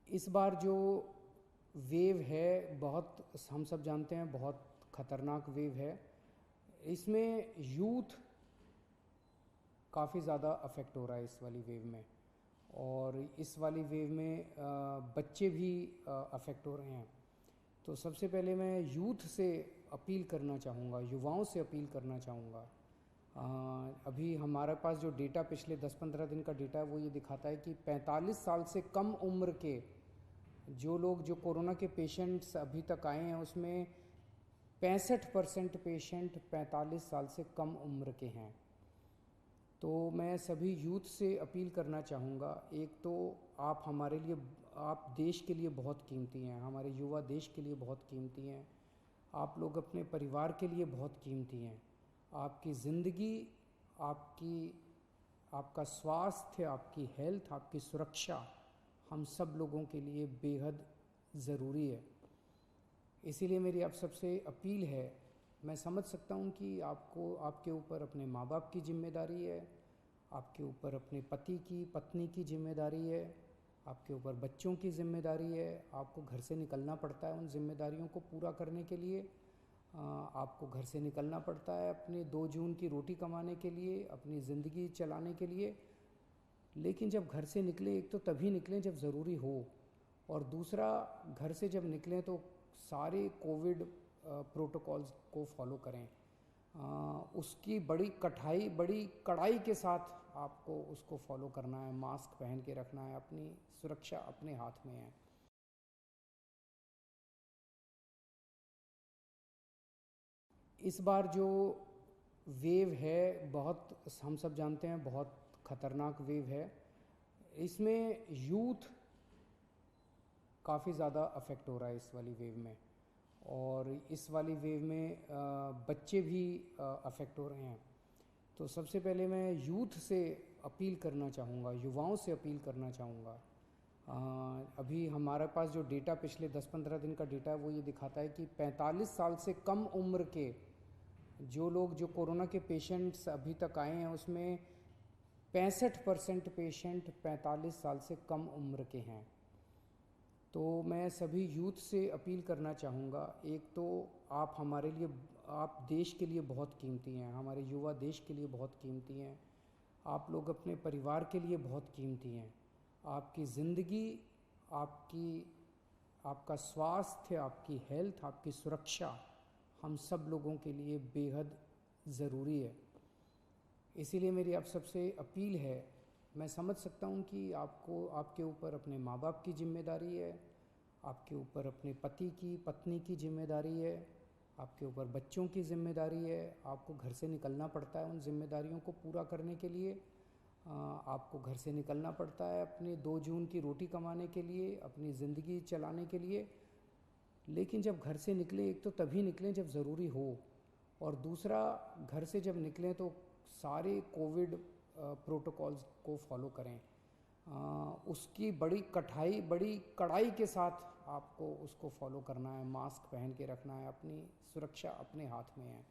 इस बार जो वेव है बहुत हम सब जानते हैं बहुत ख़तरनाक वेव है। इसमें यूथ काफ़ी ज़्यादा अफेक्ट हो रहा है इस वाली वेव में। और इस वाली वेव में बच्चे भी अफेक्ट हो रहे हैं। तो सबसे पहले मैं यूथ से अपील करना चाहूँगा, युवाओं से अपील करना चाहूँगा। अभी हमारे पास जो डेटा पिछले 10-15 दिन का डेटा है वो ये दिखाता है कि 45 साल से कम उम्र के जो लोग जो कोरोना के पेशेंट्स अभी तक आए हैं उसमें 65% पेशेंट 45 साल से कम उम्र के हैं। तो मैं सभी यूथ से अपील करना चाहूँगा, एक तो आप हमारे लिए, आप देश के लिए बहुत कीमती हैं, हमारे युवा देश के लिए बहुत कीमती हैं, आप लोग अपने परिवार के लिए बहुत कीमती हैं। आपकी ज़िंदगी, आपका स्वास्थ्य, आपकी हेल्थ, आपकी सुरक्षा हम सब लोगों के लिए बेहद ज़रूरी है। इसीलिए मेरी आप सबसे अपील है, मैं समझ सकता हूँ कि आपके ऊपर अपने माँ बाप की जिम्मेदारी है, आपके ऊपर अपने पति की पत्नी की जिम्मेदारी है, आपके ऊपर बच्चों की जिम्मेदारी है। आपको घर से निकलना पड़ता है उन जिम्मेदारियों को पूरा करने के लिए। आपको घर से निकलना पड़ता है अपने 2 जून की रोटी कमाने के लिए, अपनी ज़िंदगी चलाने के लिए। लेकिन जब घर से निकलें, एक तो तभी निकलें जब ज़रूरी हो, और दूसरा घर से जब निकलें तो सारे कोविड प्रोटोकॉल्स को फॉलो करें। उसकी बड़ी कड़ाई के साथ आपको उसको फॉलो करना है, मास्क पहन के रखना है, अपनी सुरक्षा अपने हाथ में है। इस बार जो वेव है बहुत हम सब जानते हैं बहुत ख़तरनाक वेव है। इसमें यूथ काफ़ी ज़्यादा अफेक्ट हो रहा है इस वाली वेव में। और इस वाली वेव में बच्चे भी अफेक्ट हो रहे हैं। तो सबसे पहले मैं यूथ से अपील करना चाहूँगा, युवाओं से अपील करना चाहूँगा। अभी हमारे पास जो डेटा पिछले 10-15 दिन का डेटा है वो ये दिखाता है कि 45 साल से कम उम्र के जो लोग जो कोरोना के पेशेंट्स अभी तक आए हैं उसमें 65% पेशेंट 45 साल से कम उम्र के हैं। तो मैं सभी यूथ से अपील करना चाहूँगा, एक तो आप हमारे लिए, आप देश के लिए बहुत कीमती हैं, हमारे युवा देश के लिए बहुत कीमती हैं, आप लोग अपने परिवार के लिए बहुत कीमती हैं। आपकी ज़िंदगी, आपका स्वास्थ्य, आपकी हेल्थ, आपकी सुरक्षा हम सब लोगों के लिए बेहद ज़रूरी है। इसीलिए मेरी आप सबसे अपील है, मैं समझ सकता हूँ कि आपके ऊपर अपने माँ बाप की जिम्मेदारी है, आपके ऊपर अपने पति की पत्नी की जिम्मेदारी है, आपके ऊपर बच्चों की जिम्मेदारी है। आपको घर से निकलना पड़ता है उन जिम्मेदारियों को पूरा करने के लिए। आपको घर से निकलना पड़ता है अपने 2 जून की रोटी कमाने के लिए, अपनी ज़िंदगी चलाने के लिए। लेकिन जब घर से निकलें, एक तो तभी निकलें जब ज़रूरी हो, और दूसरा घर से जब निकलें तो सारे कोविड प्रोटोकॉल्स को फॉलो करें। उसकी बड़ी कड़ाई के साथ आपको उसको फॉलो करना है, मास्क पहन के रखना है, अपनी सुरक्षा अपने हाथ में है।